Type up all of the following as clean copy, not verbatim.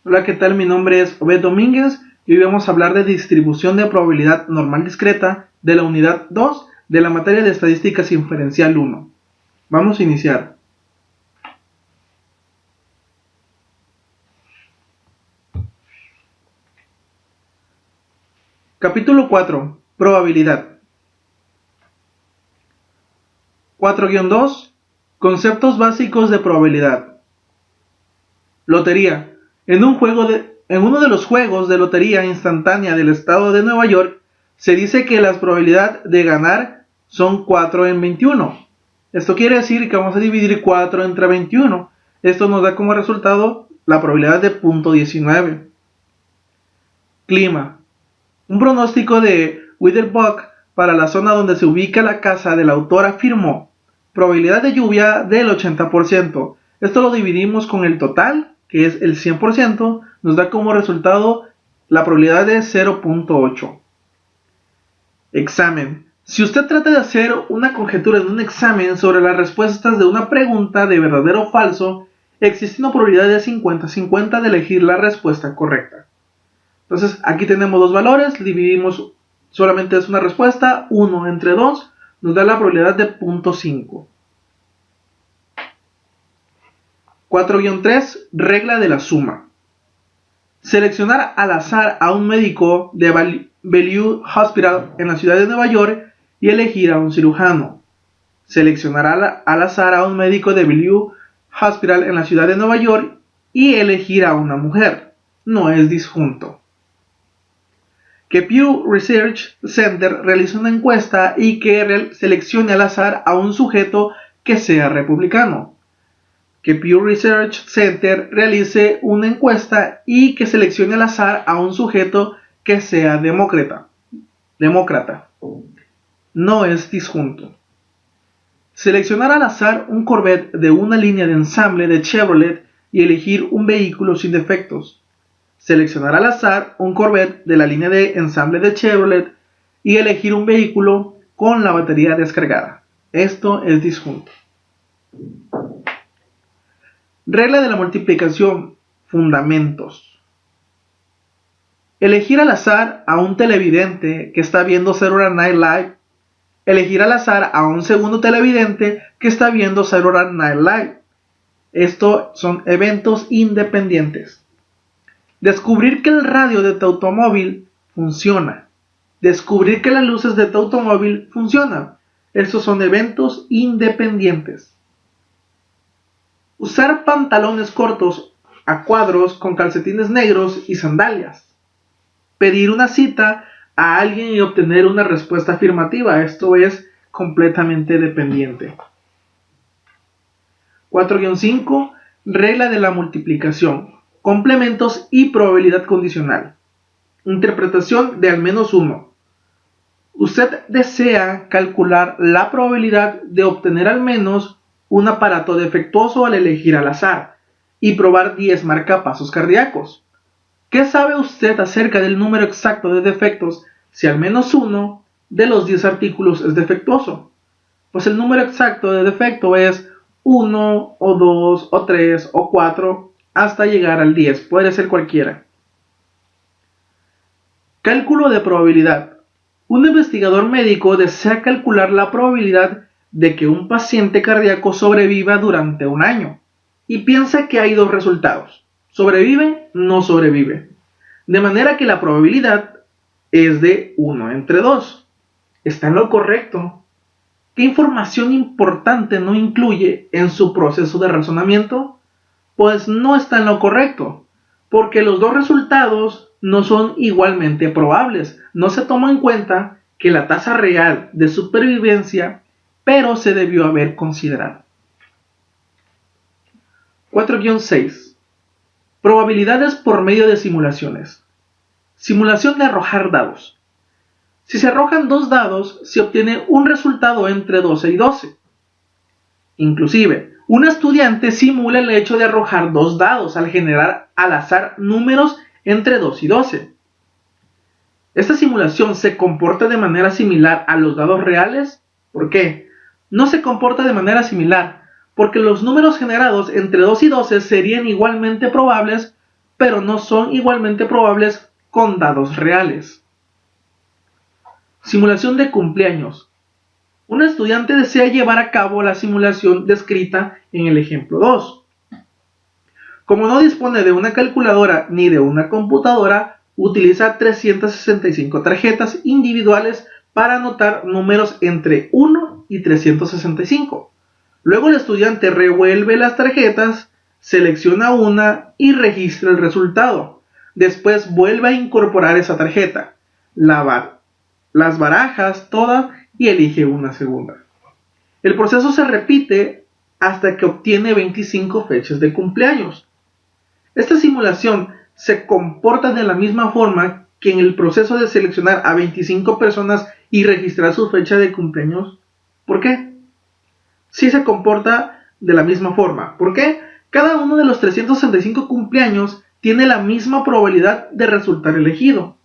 Hola, ¿qué tal? Mi nombre es Obed Domínguez y hoy vamos a hablar de distribución de probabilidad normal discreta de la unidad 2 de la materia de estadísticas inferencial 1. Vamos a iniciar. Capítulo 4. Probabilidad. 4-2. Conceptos básicos de probabilidad. Lotería. En uno de los juegos de lotería instantánea del estado de Nueva York, se dice que las probabilidades de ganar son 4 en 21. Esto quiere decir que vamos a dividir 4 entre 21. Esto nos da como resultado la probabilidad de 0.19. Clima. Un pronóstico de Witherbug para la zona donde se ubica la casa del autor afirmó probabilidad de lluvia del 80%. Esto lo dividimos con el total, que es el 100%, nos da como resultado la probabilidad de 0.8. Examen. Si usted trata de hacer una conjetura en un examen sobre las respuestas de una pregunta de verdadero o falso, existe una probabilidad de 50-50 de elegir la respuesta correcta. Entonces aquí tenemos dos valores, dividimos, solamente es una respuesta, 1 entre 2, nos da la probabilidad de 0.5. 4-3, regla de la suma. Seleccionar al azar a un médico de Bellevue Hospital en la ciudad de Nueva York y elegir a un cirujano. Seleccionar al azar a un médico de Bellevue Hospital en la ciudad de Nueva York y elegir a una mujer. No es disjunto. Que Pew Research Center realice una encuesta y que seleccione al azar a un sujeto que sea republicano. Que Pew Research Center realice una encuesta y que seleccione al azar a un sujeto que sea demócrata. No es disjunto. Seleccionar al azar un Corvette de una línea de ensamble de Chevrolet y elegir un vehículo sin defectos. Seleccionar al azar un Corvette de la línea de ensamble de Chevrolet y elegir un vehículo con la batería descargada. Esto es disjunto. Regla de la multiplicación. Fundamentos. Elegir al azar a un televidente que está viendo Saturday Night Live. Elegir al azar a un segundo televidente que está viendo Saturday Night Live. Estos son eventos independientes. Descubrir que el radio de tu automóvil funciona. Descubrir que las luces de tu automóvil funcionan. Estos son eventos independientes. Usar pantalones cortos a cuadros con calcetines negros y sandalias. Pedir una cita a alguien y obtener una respuesta afirmativa. Esto es completamente dependiente. 4-5. Regla de la multiplicación. Complementos y probabilidad condicional. Interpretación de al menos uno. Usted desea calcular la probabilidad de obtener al menos un aparato defectuoso al elegir al azar y probar 10 marcapasos cardíacos. ¿Qué sabe usted acerca del número exacto de defectos si al menos uno de los 10 artículos es defectuoso? Pues el número exacto de defecto es 1 o 2 o 3 o 4 hasta llegar al 10, puede ser cualquiera. Cálculo de probabilidad. Un investigador médico desea calcular la probabilidad de que un paciente cardíaco sobreviva durante un año y piensa que hay dos resultados: sobrevive, no sobrevive. De manera que la probabilidad es de 1 entre 2. ¿Está en lo correcto? ¿Qué información importante no incluye en su proceso de razonamiento? Pues no está en lo correcto, porque los dos resultados no son igualmente probables. No se toma en cuenta que la tasa real de supervivencia, pero se debió haber considerado. 4-6. Probabilidades por medio de simulaciones. Simulación de arrojar dados. Si se arrojan dos dados, se obtiene un resultado entre 12 y 12. Inclusive, un estudiante simula el hecho de arrojar dos dados al generar al azar números entre 2 y 12. ¿Esta simulación se comporta de manera similar a los dados reales? ¿Por qué? No se comporta de manera similar, porque los números generados entre 2 y 12 serían igualmente probables, pero no son igualmente probables con dados reales. Simulación de cumpleaños. Un estudiante desea llevar a cabo la simulación descrita en el ejemplo 2. Como no dispone de una calculadora ni de una computadora, utiliza 365 tarjetas individuales para anotar números entre 1 y 365. Luego el estudiante revuelve las tarjetas, selecciona una y registra el resultado. Después vuelve a incorporar esa tarjeta, las barajas todas y elige una segunda. El proceso se repite hasta que obtiene 25 fechas de cumpleaños. Esta simulación se comporta de la misma forma que en el proceso de seleccionar a 25 personas y registrar su fecha de cumpleaños. ¿Por qué? Sí se comporta de la misma forma. ¿Por qué? Cada uno de los 365 cumpleaños tiene la misma probabilidad de resultar elegido.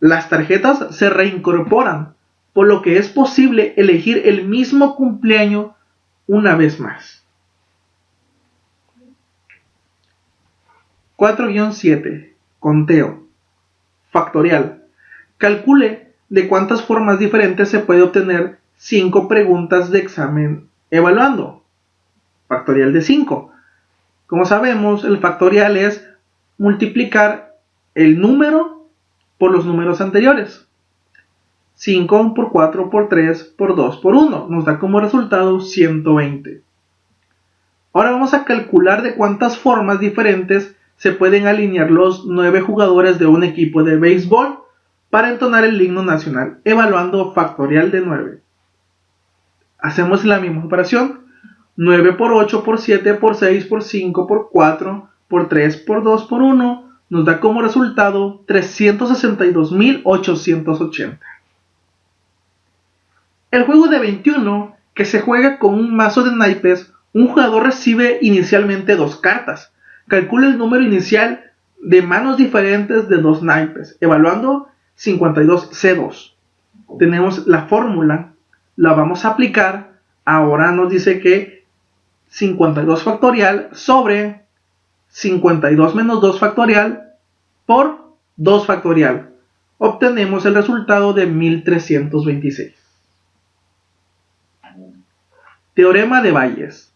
Las tarjetas se reincorporan, por lo que es posible elegir el mismo cumpleaños una vez más. 4-7. Conteo. Factorial. Calcule de cuántas formas diferentes se puede obtener 5 preguntas de examen evaluando. Factorial de 5. Como sabemos, el factorial es multiplicar el número por los números anteriores. 5 por 4 por 3 por 2 por 1 nos da como resultado 120. Ahora vamos a calcular de cuántas formas diferentes se pueden alinear los 9 jugadores de un equipo de béisbol para entonar el himno nacional, evaluando factorial de 9. Hacemos la misma operación. 9 por 8 por 7 por 6 por 5 por 4 por 3 por 2 por 1 nos da como resultado 362.880. El juego de 21, que se juega con un mazo de naipes, un jugador recibe inicialmente 2 cartas. Calcula el número inicial de manos diferentes de 2 naipes, evaluando 52C2. Tenemos la fórmula, la vamos a aplicar. Ahora nos dice que 52 factorial sobre 52 menos 2 factorial por 2 factorial. Obtenemos el resultado de 1326. Teorema de Bayes.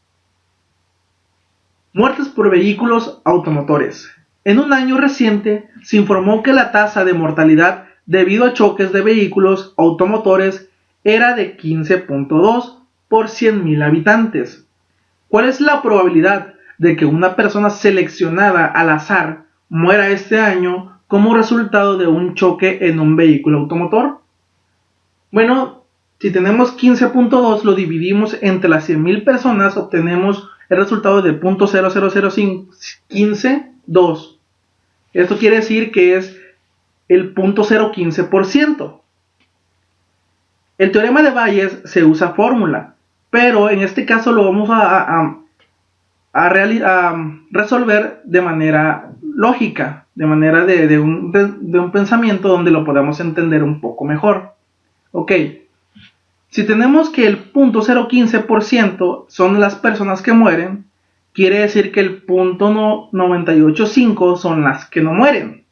Muertes por vehículos automotores. En un año reciente se informó que la tasa de mortalidad debido a choques de vehículos automotores era de 15.2 por 100.000 habitantes. ¿Cuál es la probabilidad de que una persona seleccionada al azar muera este año como resultado de un choque en un vehículo automotor? Bueno, si tenemos 15.2, lo dividimos entre las 100.000 personas, obtenemos el resultado de 0.00015.2. Esto quiere decir que es el 0.015%. El teorema de Bayes se usa fórmula, pero en este caso lo vamos a resolver de manera lógica, de manera de un pensamiento donde lo podamos entender un poco mejor. Ok, si tenemos que el 0.015% son las personas que mueren, quiere decir que el 0.985 son las que no mueren.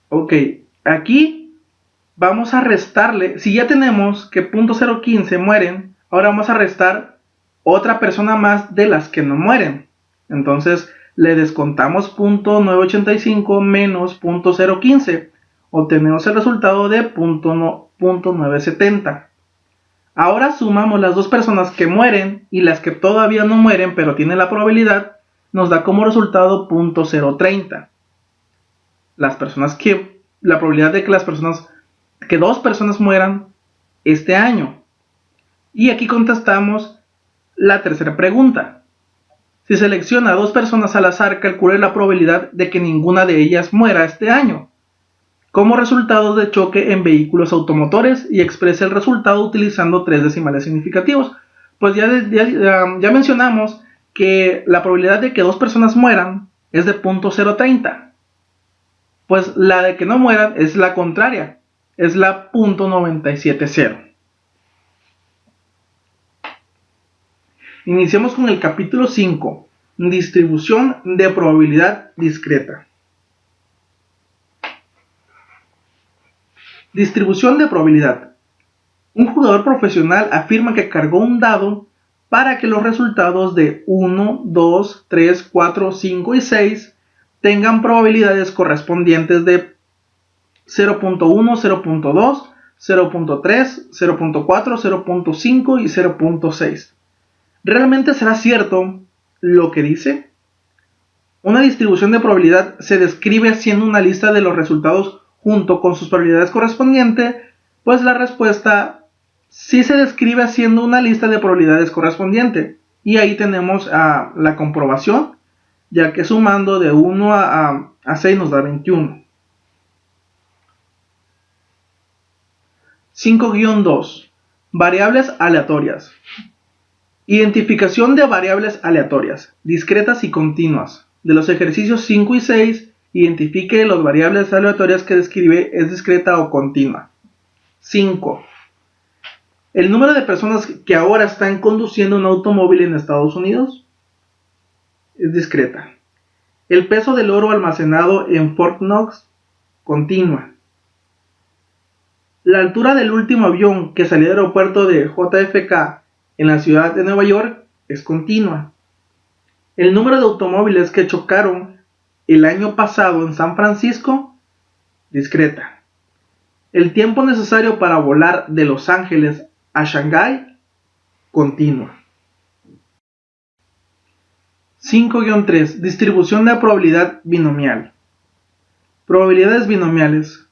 Ok, aquí vamos a restarle, si ya tenemos que 0.015 mueren, ahora vamos a restar otra persona más de las que no mueren. Entonces le descontamos 0.985 menos 0.015. Obtenemos el resultado de 0.970. Ahora sumamos las dos personas que mueren y las que todavía no mueren pero tienen la probabilidad, nos da como resultado 0.030. La probabilidad de que 2 personas mueran este año. Y aquí contestamos la tercera pregunta. Si selecciona a 2 personas al azar, calcule la probabilidad de que ninguna de ellas muera este año como resultado de choque en vehículos automotores y expresa el resultado utilizando 3 decimales significativos. Pues ya mencionamos que la probabilidad de que 2 personas mueran es de 0.030. Pues la de que no mueran es la contraria, es la 0.970. Iniciamos con el capítulo 5, Distribución de probabilidad discreta. Distribución de probabilidad. Un jugador profesional afirma que cargó un dado para que los resultados de 1, 2, 3, 4, 5 y 6 tengan probabilidades correspondientes de 0.1, 0.2, 0.3, 0.4, 0.5 y 0.6. ¿Realmente será cierto lo que dice? Una distribución de probabilidad se describe haciendo una lista de los resultados junto con sus probabilidades correspondientes, pues la respuesta sí se describe haciendo una lista de probabilidades correspondiente. Y ahí tenemos la comprobación, ya que sumando de 1 a 6 nos da 21. 5-2. Variables aleatorias. Identificación de variables aleatorias, discretas y continuas. De los ejercicios 5 y 6, identifique las variables aleatorias que describe es discreta o continua. 5. El número de personas que ahora están conduciendo un automóvil en Estados Unidos es discreta. El peso del oro almacenado en Fort Knox, continua. La altura del último avión que salió del aeropuerto de JFK en la ciudad de Nueva York es continua. El número de automóviles que chocaron el año pasado en San Francisco, discreta. El tiempo necesario para volar de Los Ángeles a Shanghái, continua. 5-3. Distribución de probabilidad binomial. Probabilidades binomiales.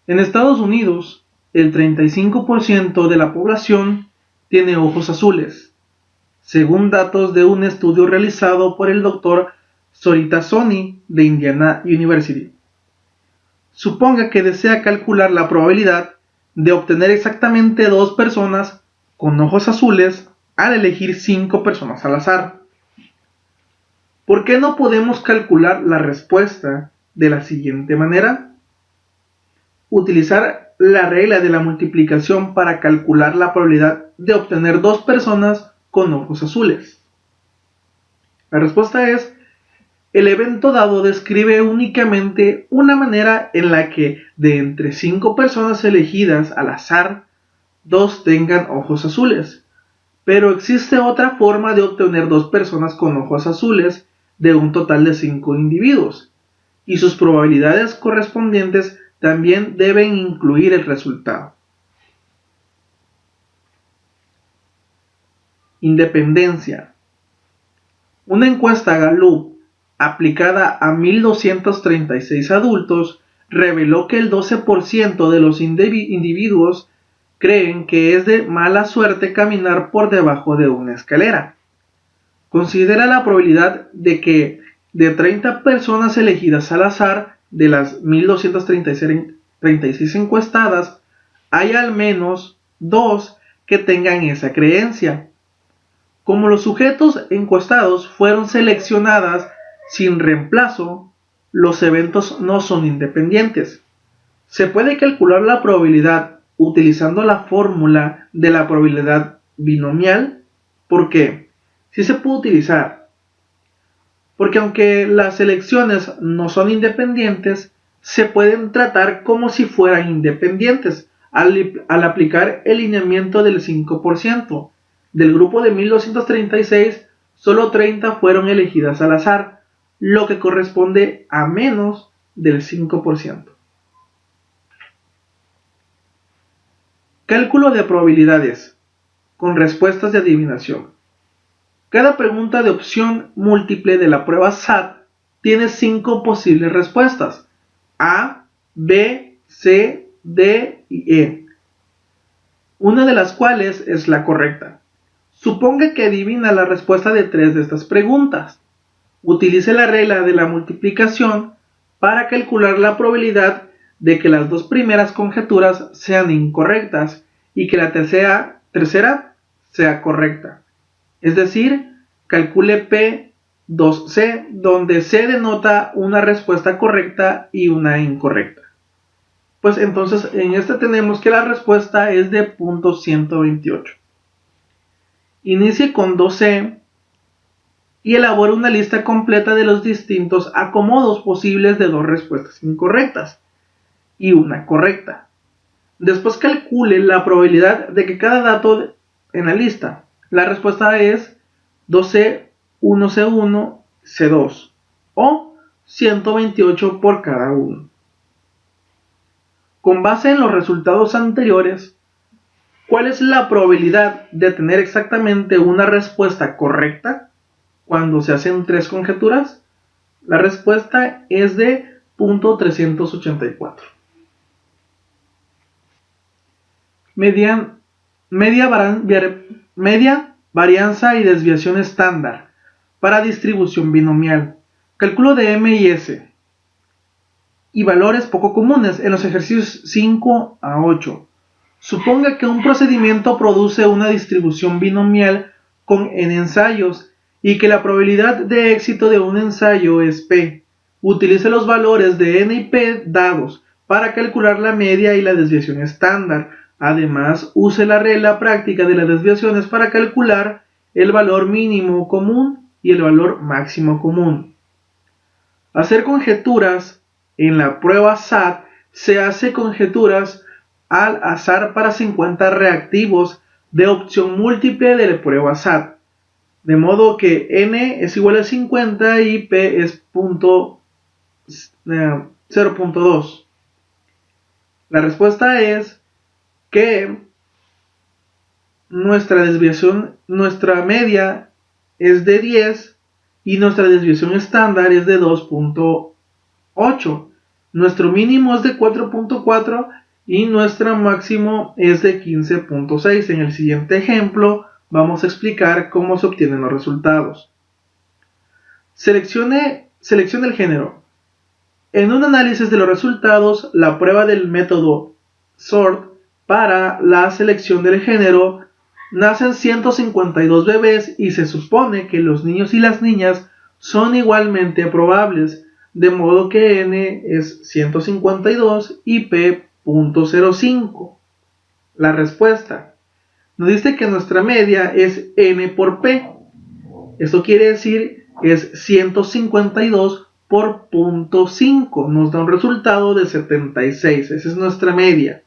En Estados Unidos, el 35% de la población tiene ojos azules, según datos de un estudio realizado por el Dr. Sorita Soni de Indiana University. Suponga que desea calcular la probabilidad de obtener exactamente 2 personas con ojos azules al elegir 5 personas al azar. ¿Por qué no podemos calcular la respuesta de la siguiente manera? Utilizar la regla de la multiplicación para calcular la probabilidad de obtener 2 personas con ojos azules. La respuesta es: el evento dado describe únicamente una manera en la que de entre 5 personas elegidas al azar, 2 tengan ojos azules. Pero existe otra forma de obtener 2 personas con ojos azules de un total de 5 individuos, y sus probabilidades correspondientes también deben incluir el resultado. Independencia. Una encuesta Gallup aplicada a 1.236 adultos reveló que el 12% de los individuos creen que es de mala suerte caminar por debajo de una escalera. Considera la probabilidad de que de 30 personas elegidas al azar de las 1.236 encuestadas, haya al menos 2 que tengan esa creencia. Como los sujetos encuestados fueron seleccionadas sin reemplazo, los eventos no son independientes. Se puede calcular la probabilidad utilizando la fórmula de la probabilidad binomial. ¿Por qué? Sí se puede utilizar, porque aunque las selecciones no son independientes, se pueden tratar como si fueran independientes al aplicar el lineamiento del 5%. Del grupo de 1.236, solo 30 fueron elegidas al azar, lo que corresponde a menos del 5%. Cálculo de probabilidades con respuestas de adivinación. Cada pregunta de opción múltiple de la prueba SAT tiene 5 posibles respuestas: A, B, C, D y E, una de las cuales es la correcta. Suponga que adivina la respuesta de 3 de estas preguntas. Utilice la regla de la multiplicación para calcular la probabilidad de que las 2 primeras conjeturas sean incorrectas y que la tercera sea correcta. Es decir, calcule P2C, donde C denota una respuesta correcta y una incorrecta. Pues entonces en este tenemos que la respuesta es de .128. Inicie con 2C y elabore una lista completa de los distintos acomodos posibles de dos respuestas incorrectas y una correcta. Después calcule la probabilidad de que cada dato en la lista. La respuesta es 2C, 1C1, C2 o 128 por cada uno. Con base en los resultados anteriores, ¿cuál es la probabilidad de tener exactamente una respuesta correcta cuando se hacen tres conjeturas? La respuesta es de 0.384. Media varianza y desviación estándar para distribución binomial. Cálculo de M y S y valores poco comunes en los ejercicios 5 a 8. Suponga que un procedimiento produce una distribución binomial con n ensayos y que la probabilidad de éxito de un ensayo es P. Utilice los valores de n y P dados para calcular la media y la desviación estándar. Además, use la regla práctica de las desviaciones para calcular el valor mínimo común y el valor máximo común. Hacer conjeturas en la prueba SAT se hace conjeturas al azar para 50 reactivos de opción múltiple de la prueba SAT, de modo que n es igual a 50 y p es 0.2. La respuesta es que nuestra media es de 10 y nuestra desviación estándar es de 2.8. Nuestro mínimo es de 4.4 y nuestro máximo es de 15.6. En el siguiente ejemplo vamos a explicar cómo se obtienen los resultados. Seleccione el género. En un análisis de los resultados, la prueba del método SORT para la selección del género, nacen 152 bebés y se supone que los niños y las niñas son igualmente probables, de modo que n es 152 y p 0.05. La respuesta nos dice que nuestra media es n por p. Esto quiere decir que es 152 por 0.5. Nos da un resultado de 76. Esa es nuestra media.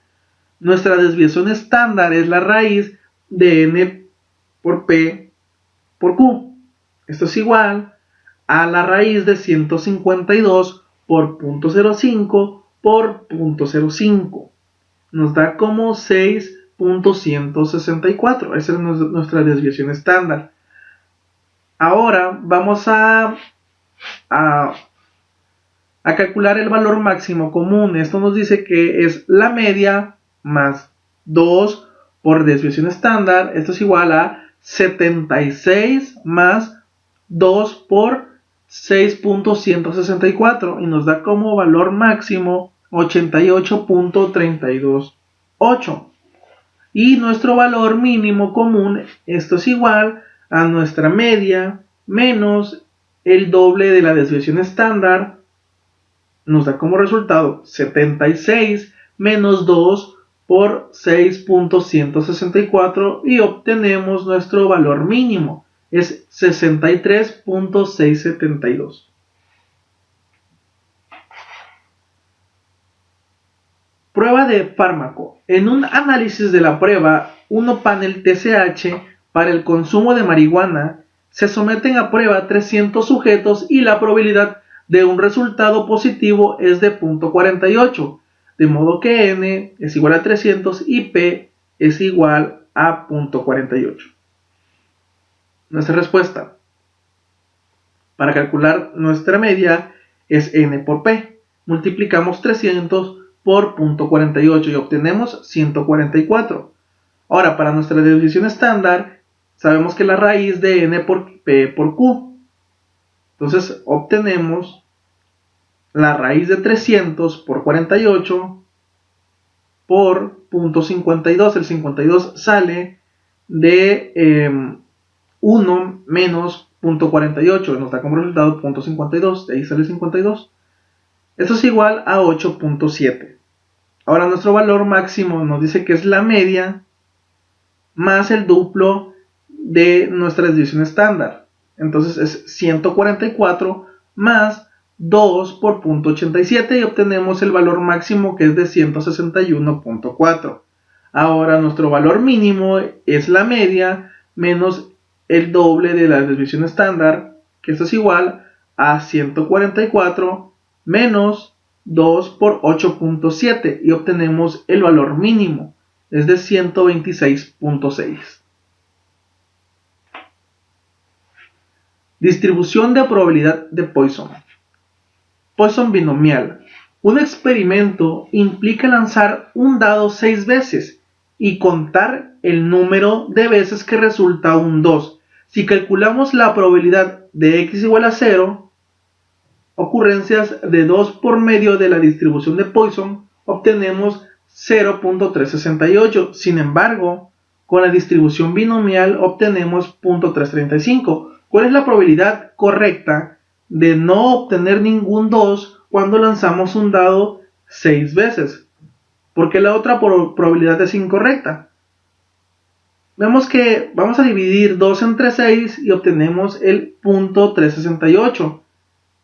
Nuestra desviación estándar es la raíz de n por p por q. Esto es igual a la raíz de 152 por 0.05 por 0.05. Nos da como 6.164. Esa es nuestra desviación estándar. Ahora vamos a calcular el valor máximo común. Esto nos dice que es la media más 2 por desviación estándar. Esto es igual a 76 más 2 por 6.164 y nos da como valor máximo 88.328. Y nuestro valor mínimo común, esto es igual a nuestra media menos el doble de la desviación estándar, nos da como resultado 76 menos 2 por 6.164 y obtenemos nuestro valor mínimo, es 63.672. Prueba de fármaco. En un análisis de la prueba 1 panel TSH para el consumo de marihuana, se someten a prueba 300 sujetos y la probabilidad de un resultado positivo es de 0.48, de modo que n es igual a 300 y p es igual a 0.48. Nuestra respuesta para calcular nuestra media es n por p. Multiplicamos 300 por 0.48 y obtenemos 144. Ahora, para nuestra desviación estándar, sabemos que la raíz de n por p por q. Entonces, obtenemos la raíz de 300 por 48 por 0.52. El 52 sale de 1 menos 0.48. Nos da como resultado 0.52. De ahí sale 52. Esto es igual a 8.7. Ahora nuestro valor máximo nos dice que es la media más el duplo de nuestra desviación estándar. Entonces es 144 más 2 por 0.87 y obtenemos el valor máximo, que es de 161.4. Ahora nuestro valor mínimo es la media menos el doble de la desviación estándar, que esto es igual a 144 menos 2 por 8.7 y obtenemos el valor mínimo, es de 126.6. Distribución de probabilidad de Poisson. Poisson binomial. Un experimento implica lanzar un dado 6 veces y contar el número de veces que resulta un 2. Si calculamos la probabilidad de x igual a 0, ocurrencias de 2 por medio de la distribución de Poisson, obtenemos 0.368. Sin embargo, con la distribución binomial obtenemos 0.335. ¿Cuál es la probabilidad correcta de no obtener ningún 2 cuando lanzamos un dado 6 veces? Porque la otra probabilidad es incorrecta. Vemos que vamos a dividir 2 entre 6 y obtenemos el 0.368.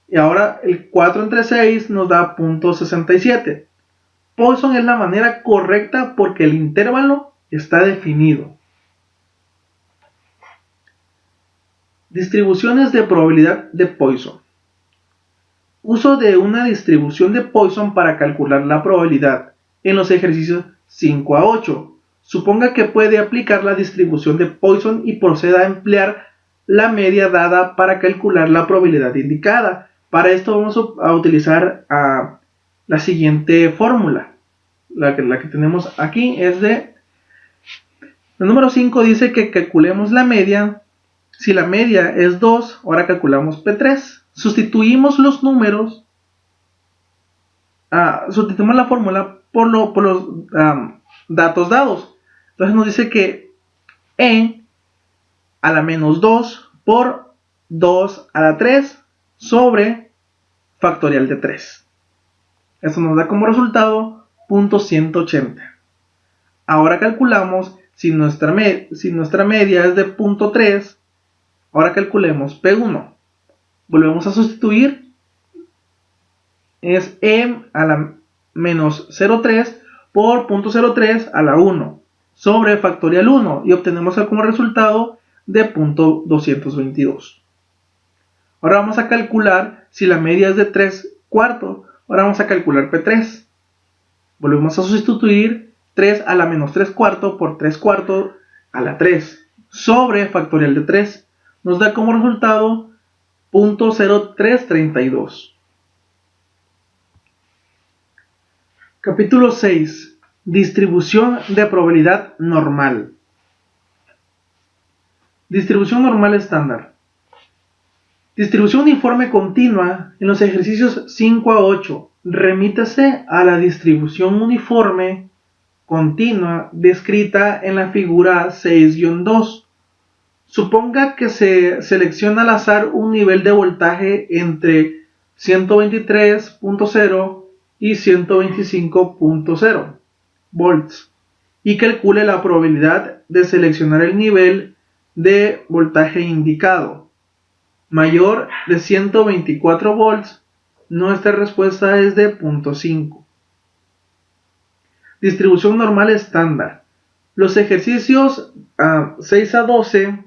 Y ahora el 4 entre 6 nos da 0.67. Poisson es la manera correcta porque el intervalo está definido. Distribuciones de probabilidad de Poisson. Uso de una distribución de Poisson para calcular la probabilidad en los ejercicios 5 a 8. Suponga que puede aplicar la distribución de Poisson y proceda a emplear la media dada para calcular la probabilidad indicada. Para esto vamos a utilizar la siguiente fórmula. La que tenemos aquí es de... El número 5 dice que calculemos la media. Si la media es 2, ahora calculamos P3. Sustituimos los números, sustituimos la fórmula por los datos dados. Entonces nos dice que E a la menos 2 por 2 a la 3 sobre factorial de 3. Eso nos da como resultado 0.180. Ahora calculamos si nuestra media es de 0.3. Ahora calculemos P1. Volvemos a sustituir. Es E a la menos 0.3 por 0.03 a la 1 sobre factorial 1 y obtenemos como resultado de 0.222. Ahora vamos a calcular si la media es de 3 cuartos. Ahora vamos a calcular P3. Volvemos a sustituir 3 a la menos 3 cuartos por 3 cuartos a la 3 sobre factorial de 3. Nos da como resultado 0.0332. Capítulo 6. Distribución de probabilidad normal. Distribución normal estándar. Distribución uniforme continua en los ejercicios 5 a 8. Remítase a la distribución uniforme continua descrita en la figura 6-2. Suponga que se selecciona al azar un nivel de voltaje entre 123.0 y 125.0 volts y calcule la probabilidad de seleccionar el nivel de voltaje indicado mayor de 124 volts. Nuestra respuesta es de 0.5. Distribución normal estándar. Los ejercicios 6 a 12.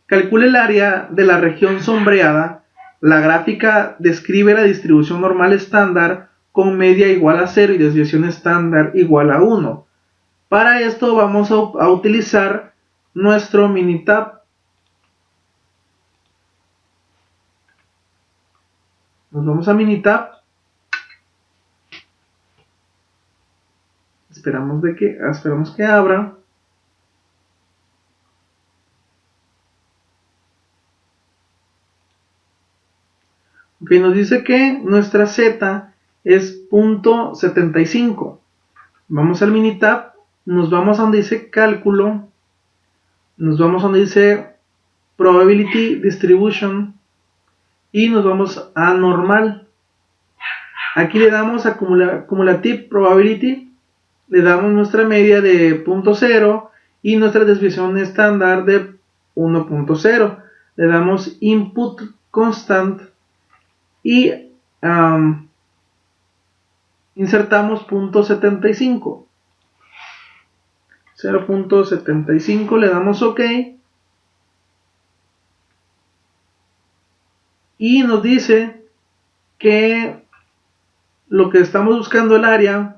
Calcule el área de la región sombreada. La gráfica describe la distribución normal estándar con media igual a 0 y desviación estándar igual a 1. Para esto vamos a utilizar nuestro Minitab. Nos vamos a Minitab. Esperamos que abra. Ok, nos dice que nuestra Z es 0.75. Vamos al Minitab, nos vamos a donde dice cálculo, nos vamos a donde dice probability distribution y nos vamos a normal. Aquí le damos a cumulative probability, le damos nuestra media de 0.0 y nuestra desviación estándar de 1.0. le damos input constant y insertamos .75. 0.75, le damos OK y nos dice que lo que estamos buscando el área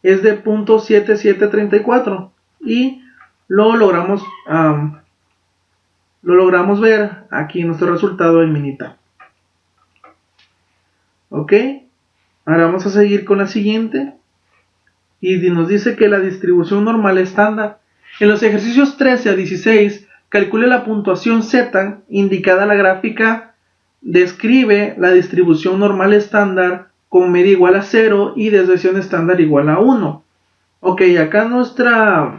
es de .7734 y lo logramos ver aquí en nuestro resultado en Minitab. Ok, ahora vamos a seguir con la siguiente y nos dice que la distribución normal estándar en los ejercicios 13 a 16 calcule la puntuación Z indicada en la gráfica, describe la distribución normal estándar con media igual a 0 y desviación estándar igual a 1. Ok, acá nuestra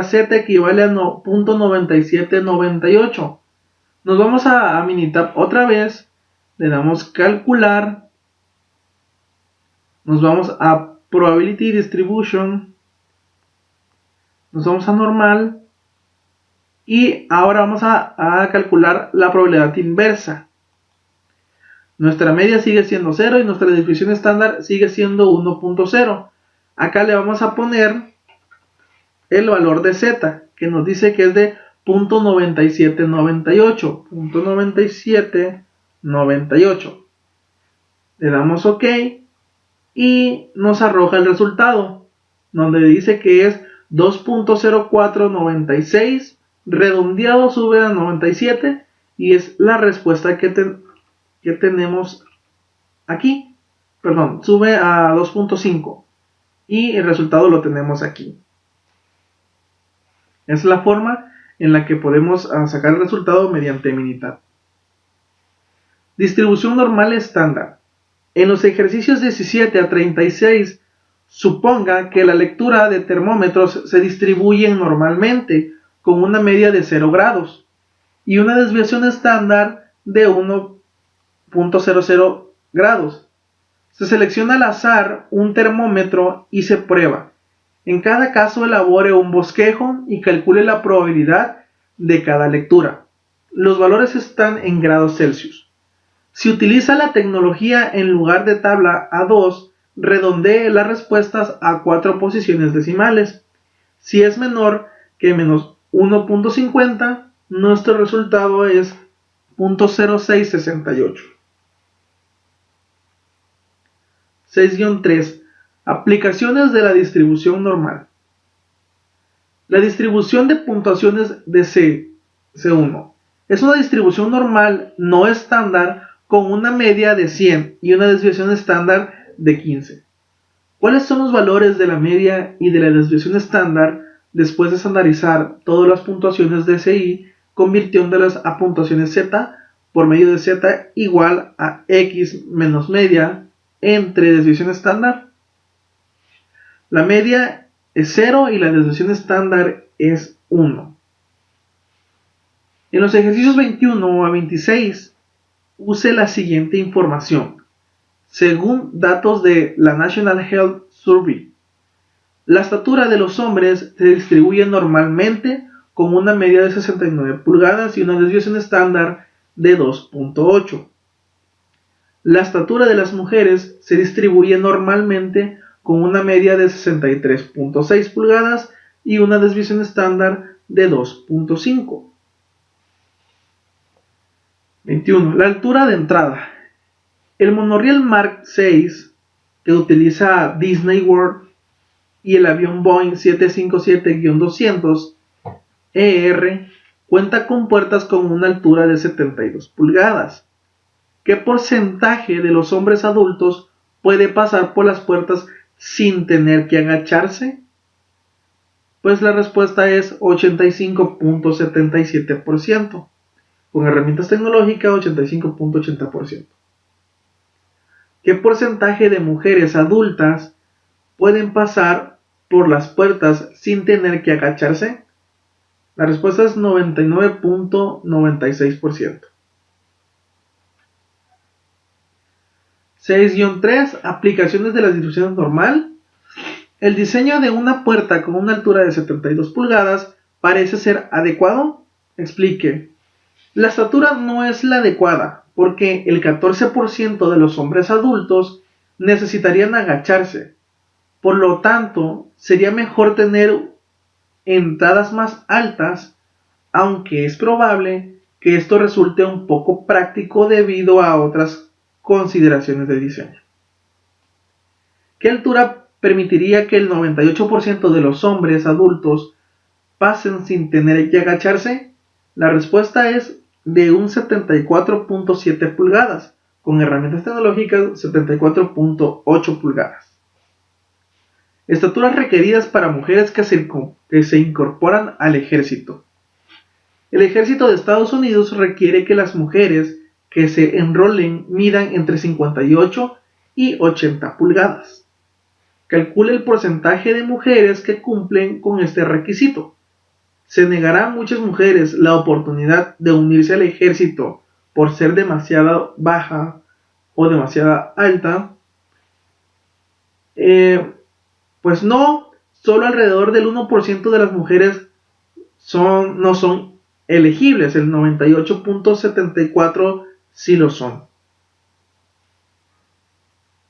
Z equivale a .9798. Nos vamos a Minitab otra vez, le damos calcular, nos vamos a Probability Distribution, nos vamos a normal y ahora vamos a calcular la probabilidad inversa. Nuestra media sigue siendo 0 y nuestra distribución estándar sigue siendo 1.0. Acá le vamos a poner el valor de Z, que nos dice que es de .9798. .9798. Le damos OK y nos arroja el resultado, donde dice que es 2.0496, redondeado sube a 97 y es la respuesta que tenemos aquí. Perdón, sube a 2.5 y el resultado lo tenemos aquí. Es la forma en la que podemos sacar el resultado mediante Minitab. Distribución normal estándar. En los ejercicios 17 a 36, suponga que la lectura de termómetros se distribuyen normalmente con una media de 0 grados y una desviación estándar de 1.00 grados. Se selecciona al azar un termómetro y se prueba. En cada caso elabore un bosquejo y calcule la probabilidad de cada lectura. Los valores están en grados Celsius. Si utiliza la tecnología en lugar de tabla A2, redondee las respuestas a 4 posiciones decimales. Si es menor que menos 1.50, nuestro resultado es 0.0668. 6-3. Aplicaciones de la distribución normal. La distribución de puntuaciones de C1 es una distribución normal no estándar con una media de 100 y una desviación estándar de 15. ¿Cuáles son los valores de la media y de la desviación estándar después de estandarizar todas las puntuaciones de CI, convirtiéndolas a puntuaciones Z por medio de Z igual a X menos media entre desviación estándar? La media es 0 y la desviación estándar es 1. En los ejercicios 21 a 26, use la siguiente información. Según datos de la National Health Survey, la estatura de los hombres se distribuye normalmente con una media de 69 pulgadas y una desviación estándar de 2.8. La estatura de las mujeres se distribuye normalmente con una media de 63.6 pulgadas y una desviación estándar de 2.5. 21. La altura de entrada. El monorriel Mark VI que utiliza Disney World y el avión Boeing 757-200 ER cuenta con puertas con una altura de 72 pulgadas. ¿Qué porcentaje de los hombres adultos puede pasar por las puertas sin tener que agacharse? Pues la respuesta es 85.77%. Con herramientas tecnológicas, 85.80%. ¿Qué porcentaje de mujeres adultas pueden pasar por las puertas sin tener que agacharse? La respuesta es 99.96%. 6-3. Aplicaciones de la distribución normal. El diseño de una puerta con una altura de 72 pulgadas parece ser adecuado. Explique. La estatura no es la adecuada, porque el 14% de los hombres adultos necesitarían agacharse. Por lo tanto, sería mejor tener entradas más altas, aunque es probable que esto resulte un poco práctico debido a otras consideraciones de diseño. ¿Qué altura permitiría que el 98% de los hombres adultos pasen sin tener que agacharse? La respuesta es de un 74.7 pulgadas, con herramientas tecnológicas 74.8 pulgadas. Estaturas requeridas para mujeres que se incorporan al ejército. El ejército de Estados Unidos requiere que las mujeres que se enrolen midan entre 58 y 80 pulgadas. Calcule el porcentaje de mujeres que cumplen con este requisito. Se negará a muchas mujeres la oportunidad de unirse al ejército por ser demasiado baja o demasiado alta. Pues no, solo alrededor del 1% de las mujeres no son elegibles, el 98.74% sí lo son.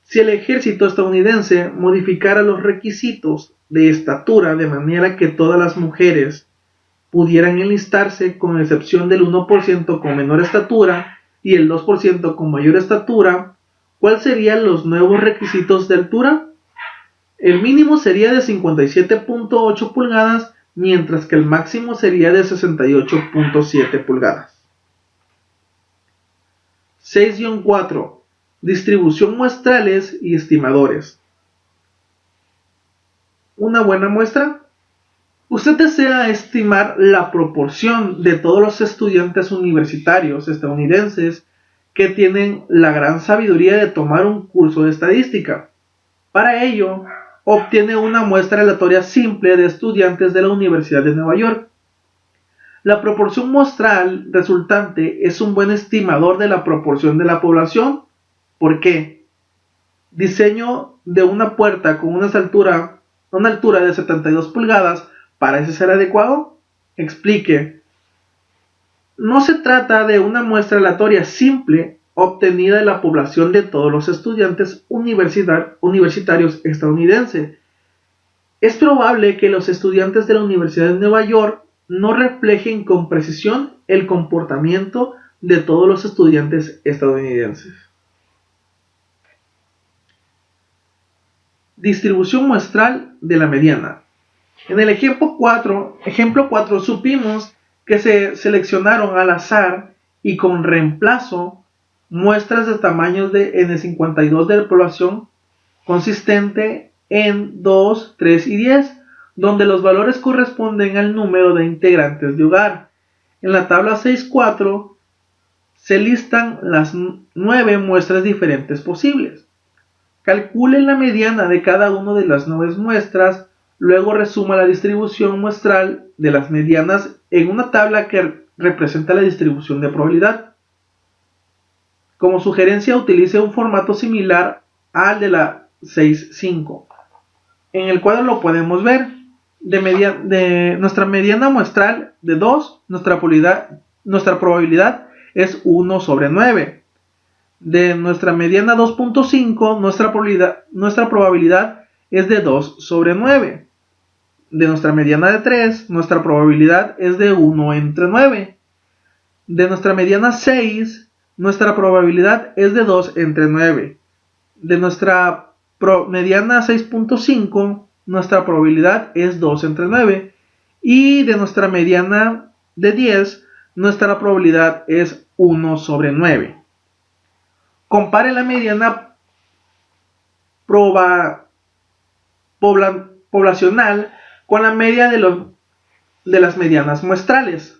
Si el ejército estadounidense modificara los requisitos de estatura de manera que todas las mujeres pudieran enlistarse, con excepción del 1% con menor estatura y el 2% con mayor estatura, ¿cuáles serían los nuevos requisitos de altura? El mínimo sería de 57.8 pulgadas, mientras que el máximo sería de 68.7 pulgadas. 6-4. Distribución muestrales y estimadores. ¿Una buena muestra? Usted desea estimar la proporción de todos los estudiantes universitarios estadounidenses que tienen la gran sabiduría de tomar un curso de estadística. Para ello, obtiene una muestra aleatoria simple de estudiantes de la Universidad de Nueva York. La proporción muestral resultante es un buen estimador de la proporción de la población. ¿Por qué? Diseño de una puerta con una altura de 72 pulgadas ¿parece ser adecuado? Explique. No se trata de una muestra aleatoria simple obtenida de la población de todos los estudiantes universitarios estadounidenses. Es probable que los estudiantes de la Universidad de Nueva York no reflejen con precisión el comportamiento de todos los estudiantes estadounidenses. Distribución muestral de la mediana. En el ejemplo 4 supimos que se seleccionaron al azar y con reemplazo muestras de tamaños de N52 de la población consistente en 2, 3 y 10, donde los valores corresponden al número de integrantes de hogar. En la tabla 6.4 se listan las 9 muestras diferentes posibles. Calcule la mediana de cada una de las 9 muestras. Luego resuma la distribución muestral de las medianas en una tabla que representa la distribución de probabilidad. Como sugerencia, utilice un formato similar al de la 6.5. En el cuadro lo podemos ver. De nuestra mediana muestral de 2, nuestra probabilidad es 1 sobre 9. De nuestra mediana 2.5, nuestra probabilidad es de 2 sobre 9. De nuestra mediana de 3, nuestra probabilidad es de 1 entre 9. De nuestra mediana 6, nuestra probabilidad es de 2 entre 9. De nuestra mediana 6.5, nuestra probabilidad es 2 entre 9. Y de nuestra mediana de 10, nuestra probabilidad es 1 sobre 9. Compare la mediana poblacional con la media de las medianas muestrales.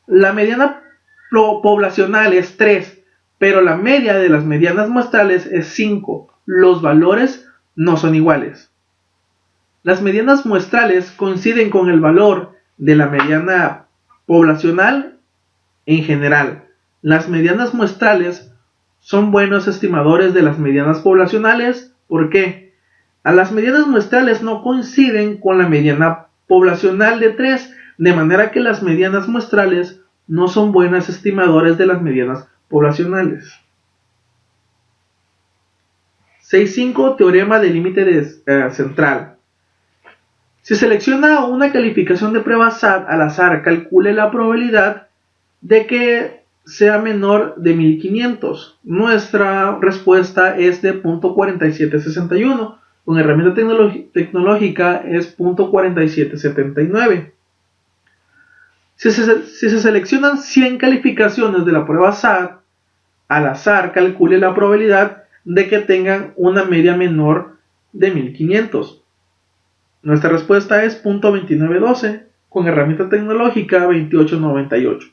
La mediana poblacional es 3, pero la media de las medianas muestrales es 5. Los valores no son iguales. Las medianas muestrales coinciden con el valor de la mediana poblacional en general. Las medianas muestrales son buenos estimadores de las medianas poblacionales. ¿Por qué? A las medianas muestrales no coinciden con la mediana poblacional de 3, de manera que las medianas muestrales no son buenos estimadores de las medianas poblacionales. 6.5 Teorema del límite central. Si selecciona una calificación de prueba SAT al azar, calcule la probabilidad de que sea menor de 1500. Nuestra respuesta es de 0.4761. Con herramienta tecnológica es 0.4779. Si se seleccionan 100 calificaciones de la prueba SAT al azar, calcule la probabilidad de que tengan una media menor de 1500. Nuestra respuesta es 0.2912, con herramienta tecnológica 2898.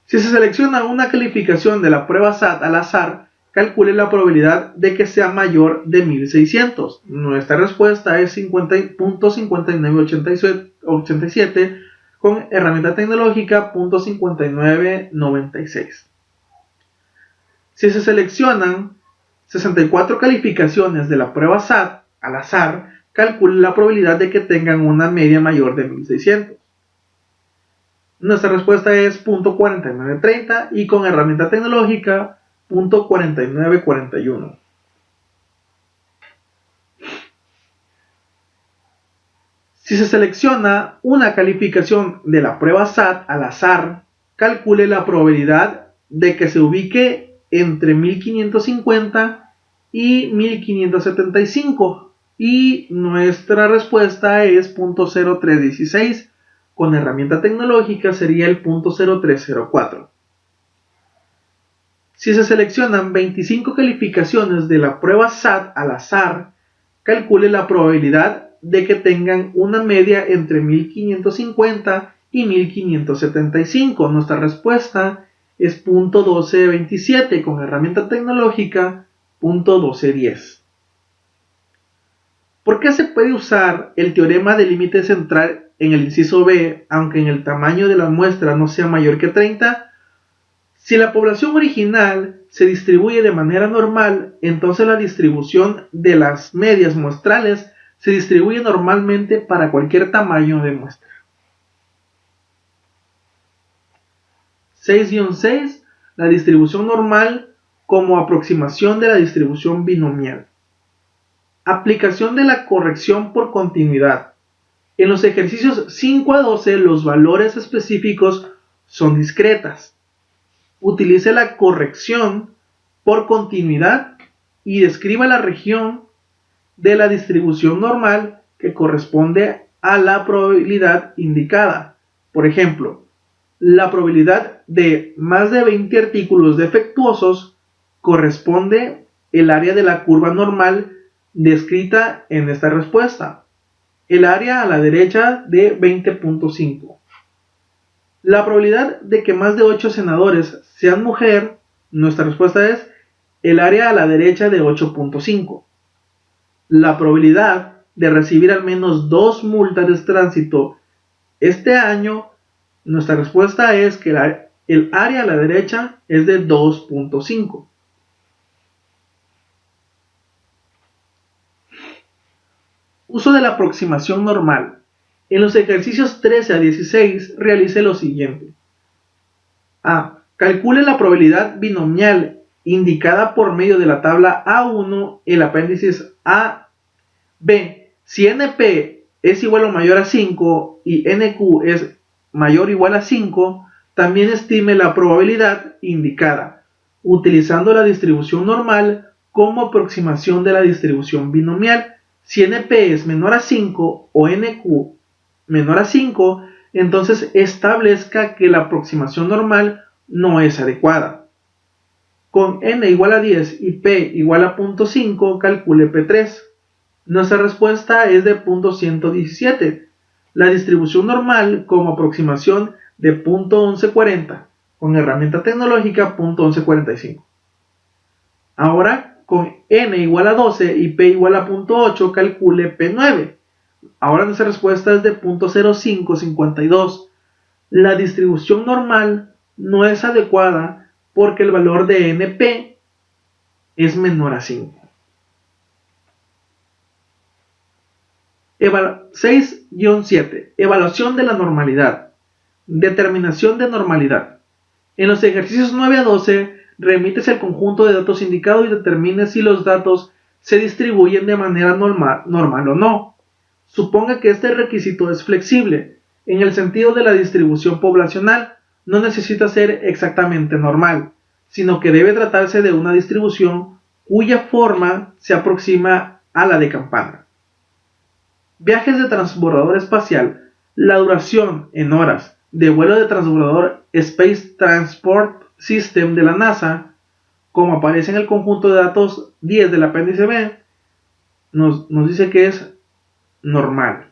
Si se selecciona una calificación de la prueba SAT al azar, calcule la probabilidad de que sea mayor de 1600. Nuestra respuesta es 0.5987, con herramienta tecnológica 0.5996. Si se seleccionan 64 calificaciones de la prueba SAT al azar, calcule la probabilidad de que tengan una media mayor de 1600. Nuestra respuesta es 0.4930 y con herramienta tecnológica 0.4941. Si se selecciona una calificación de la prueba SAT al azar, calcule la probabilidad de que se ubique entre 1550 y 1575 y nuestra respuesta es 0.0316. Con herramienta tecnológica sería el 0.0304. Si se seleccionan 25 calificaciones de la prueba SAT al azar, calcule la probabilidad de que tengan una media entre 1550 y 1575. Nuestra respuesta es 0.1227, con herramienta tecnológica 0.1210. ¿Por qué se puede usar el teorema del límite central en el inciso B, aunque en el tamaño de la muestra no sea mayor que 30? Si la población original se distribuye de manera normal, entonces la distribución de las medias muestrales se distribuye normalmente para cualquier tamaño de muestra. 6-6. La distribución normal como aproximación de la distribución binomial. Aplicación de la corrección por continuidad. En los ejercicios 5 a 12 los valores específicos son discretas. Utilice la corrección por continuidad y describa la región de la distribución normal que corresponde a la probabilidad indicada. Por ejemplo, la probabilidad de más de 20 artículos defectuosos corresponde el área de la curva normal descrita en esta respuesta, el área a la derecha de 20.5. La probabilidad de que más de 8 senadores sean mujer, nuestra respuesta es el área a la derecha de 8.5. La probabilidad de recibir al menos 2 multas de tránsito este año, nuestra respuesta es que el área a la derecha es de 2.5. Uso de la aproximación normal. En los ejercicios 13 a 16 realice lo siguiente. A. Calcule la probabilidad binomial indicada por medio de la tabla A1, el apéndice A. B. Si NP es igual o mayor a 5 y NQ es mayor o igual a 5, también estime la probabilidad indicada, utilizando la distribución normal como aproximación de la distribución binomial. Si NP es menor a 5 o NQ menor a 5, entonces establezca que la aproximación normal no es adecuada. Con n igual a 10 y p igual a 0.5, calcule P3. Nuestra respuesta es de 0.117. La distribución normal como aproximación de 0.1140, con herramienta tecnológica 0.1145. Ahora, con n igual a 12 y p igual a 0.8, calcule P9. Ahora nuestra respuesta es de 0.0552. La distribución normal no es adecuada porque el valor de NP es menor a 5. 6-7. Evaluación de la normalidad. Determinación de normalidad. En los ejercicios 9 a 12, remites el conjunto de datos indicado y determines si los datos se distribuyen de manera normal o no. Suponga que este requisito es flexible, en el sentido de la distribución poblacional, no necesita ser exactamente normal, sino que debe tratarse de una distribución cuya forma se aproxima a la de campana. Viajes de transbordador espacial. La duración en horas de vuelo de transbordador Space Transport System de la NASA, como aparece en el conjunto de datos 10 del apéndice B, nos dice que es normal.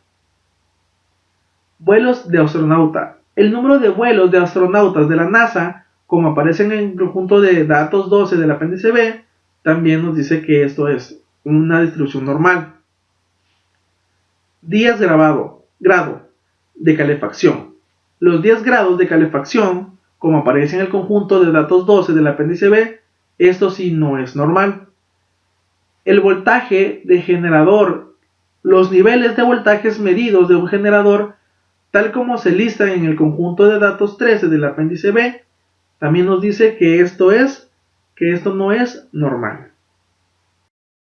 Vuelos de astronauta. El número de vuelos de astronautas de la NASA, como aparece en el conjunto de datos 12 del apéndice B, también nos dice que esto es una distribución normal. Días grado de calefacción. Los 10 grados de calefacción, como aparece en el conjunto de datos 12 del apéndice B, esto sí no es normal. El voltaje de generador. Los niveles de voltajes medidos de un generador, tal como se listan en el conjunto de datos 13 del apéndice B, también nos dice que esto no es normal.